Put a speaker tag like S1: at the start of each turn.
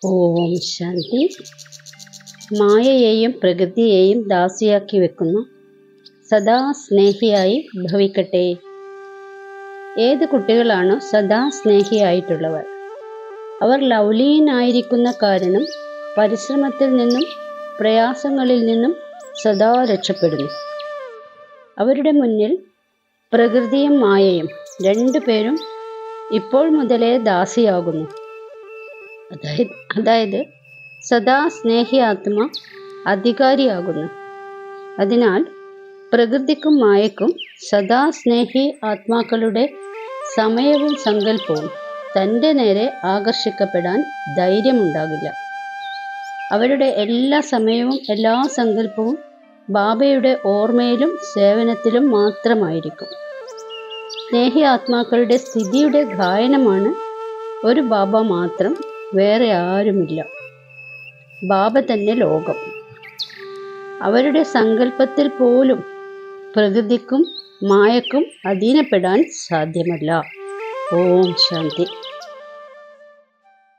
S1: ഓം ശാന്തി. മായയെയും പ്രകൃതിയെയും ദാസിയാക്കി വെക്കുന്ന സദാ സ്നേഹിയായി ഭവിക്കട്ടെ. ഏത് കുട്ടികളാണോ സദാ സ്നേഹിയായിട്ടുള്ളവർ, അവർ ലൗലീനായിരിക്കുന്ന കാരണം പരിശ്രമത്തിൽ നിന്നും പ്രയാസങ്ങളിൽ നിന്നും സദാ രക്ഷപ്പെടുന്നു. അവരുടെ മുന്നിൽ പ്രകൃതിയും മായയും രണ്ടുപേരും ഇപ്പോൾ മുതലേ ദാസിയാകുന്നു. അതായത് സദാ സ്നേഹി ആത്മ അധികാരിയാകുന്നു. അതിനാൽ പ്രകൃതിക്കും മായക്കും സദാ സ്നേഹി ആത്മാക്കളുടെ സമയവും സങ്കല്പവും തൻ്റെ നേരെ ആകർഷിക്കപ്പെടാൻ ധൈര്യമുണ്ടാകില്ല. അവരുടെ എല്ലാ സമയവും എല്ലാ സങ്കല്പവും ബാബയുടെ ഓർമ്മയിലും സേവനത്തിലും മാത്രമായിരിക്കും. സ്നേഹി ആത്മാക്കളുടെ സ്ഥിതിയുടെ ഗായനമാണ് ഒരു ബാബ മാത്രം, വേറെ ആരുമില്ല. ബാബ തന്നെ ലോകം. അവരുടെ സങ്കല്പത്തിൽ പോലും പ്രകൃതിക്കും മായക്കും അധീനപ്പെടാൻ സാധ്യമല്ല. ഓം ശാന്തി.